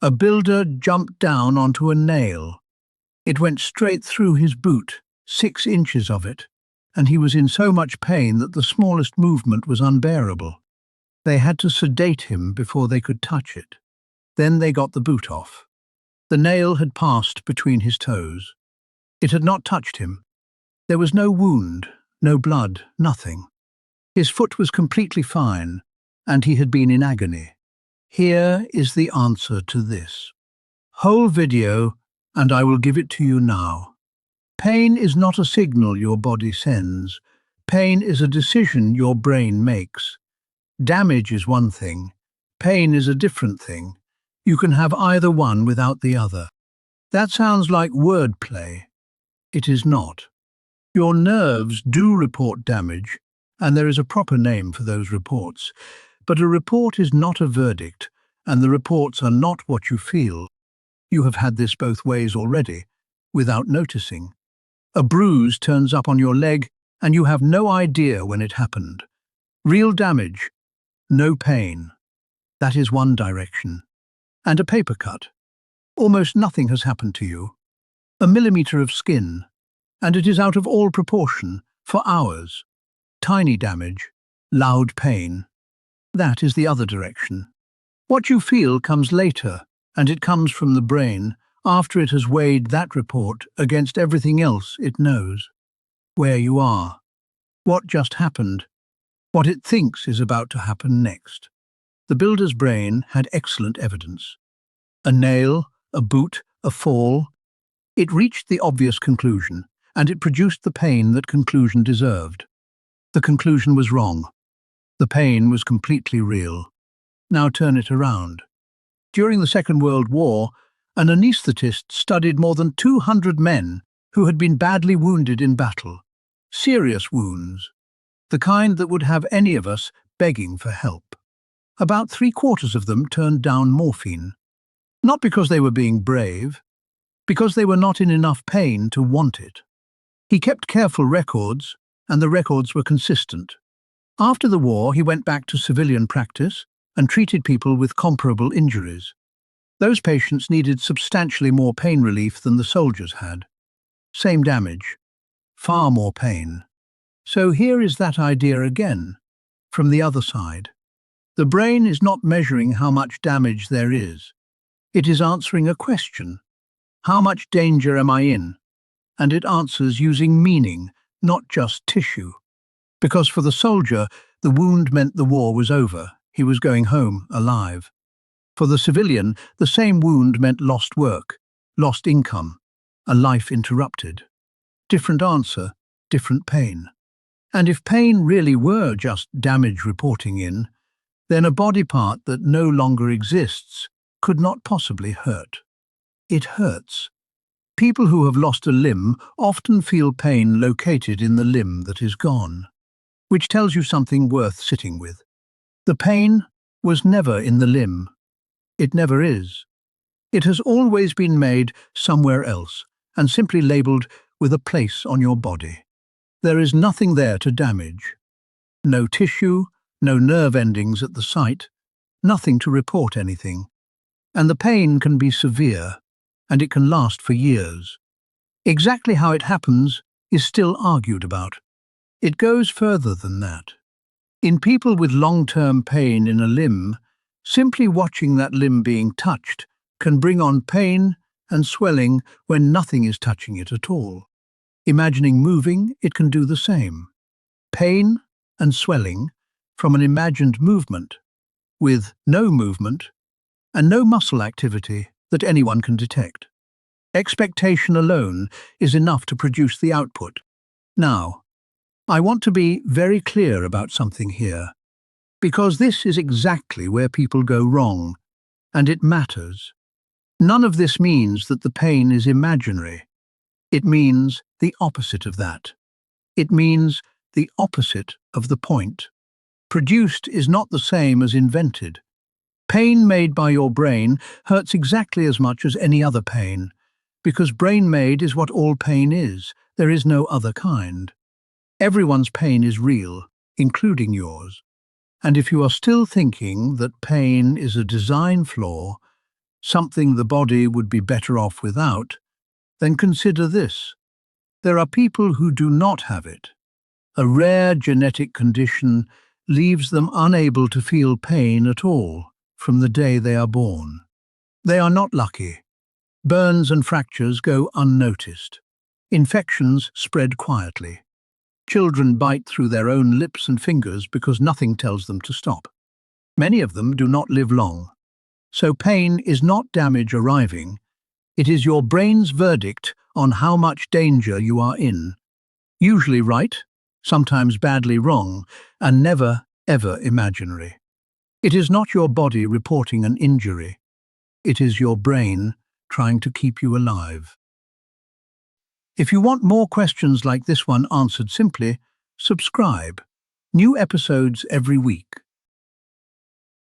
A builder jumped down onto a nail. It went straight through his boot, 6 inches of it, and he was in so much pain that the smallest movement was unbearable. They had to sedate him before they could touch it. Then they got the boot off. The nail had passed between his toes. It had not touched him. There was no wound, no blood, nothing. His foot was completely fine, and he had been in agony. Here is the answer to this. Whole video, and I will give it to you now. Pain is not a signal your body sends. Pain is a decision your brain makes. Damage is one thing. Pain is a different thing. You can have either one without the other. That sounds like wordplay. It is not. Your nerves do report damage, and there is a proper name for those reports. But a report is not a verdict, and the reports are not what you feel. You have had this both ways already, without noticing. A bruise turns up on your leg, and you have no idea when it happened. Real damage, no pain. That is one direction. And a paper cut. Almost nothing has happened to you. A millimetre of skin, and it is out of all proportion, for hours. Tiny damage, loud pain. That is the other direction. What you feel comes later, and it comes from the brain, after it has weighed that report against everything else it knows. Where you are. What just happened. What it thinks is about to happen next. The builder's brain had excellent evidence. A nail, a boot, a fall. It reached the obvious conclusion, and it produced the pain that conclusion deserved. The conclusion was wrong. The pain was completely real. Now turn it around. During the Second World War, an anaesthetist studied more than 200 men who had been badly wounded in battle. Serious wounds. The kind that would have any of us begging for help. About 3/4 of them turned down morphine. Not because they were being brave, because they were not in enough pain to want it. He kept careful records, and the records were consistent. After the war, he went back to civilian practice and treated people with comparable injuries. Those patients needed substantially more pain relief than the soldiers had. Same damage, far more pain. So here is that idea again, from the other side. The brain is not measuring how much damage there is. It is answering a question. How much danger am I in? And it answers using meaning, not just tissue. Because for the soldier, the wound meant the war was over. He was going home alive. For the civilian, the same wound meant lost work, lost income, a life interrupted. Different answer, different pain. And if pain really were just damage reporting in, then a body part that no longer exists could not possibly hurt. It hurts. People who have lost a limb often feel pain located in the limb that is gone, which tells you something worth sitting with. The pain was never in the limb. It never is. It has always been made somewhere else and simply labelled with a place on your body. There is nothing there to damage. No tissue, no nerve endings at the site, nothing to report anything. And the pain can be severe, and it can last for years. Exactly how it happens is still argued about. It goes further than that. In people with long-term pain in a limb, simply watching that limb being touched can bring on pain and swelling when nothing is touching it at all. Imagining moving, it can do the same. Pain and swelling from an imagined movement, with no movement and no muscle activity that anyone can detect. Expectation alone is enough to produce the output. Now, I want to be very clear about something here, because this is exactly where people go wrong, and it matters. None of this means that the pain is imaginary. It means the opposite of that. It means the opposite of the point. Produced is not the same as invented. Pain made by your brain hurts exactly as much as any other pain, because brain-made is what all pain is. There is no other kind. Everyone's pain is real, including yours. And if you are still thinking that pain is a design flaw, something the body would be better off without, then consider this. There are people who do not have it. A rare genetic condition leaves them unable to feel pain at all from the day they are born. They are not lucky. Burns and fractures go unnoticed. Infections spread quietly. Children bite through their own lips and fingers because nothing tells them to stop. Many of them do not live long. So pain is not damage arriving. It is your brain's verdict on how much danger you are in. Usually right, sometimes badly wrong, and never, ever imaginary. It is not your body reporting an injury. It is your brain trying to keep you alive. If you want more questions like this one answered simply, subscribe. New episodes every week.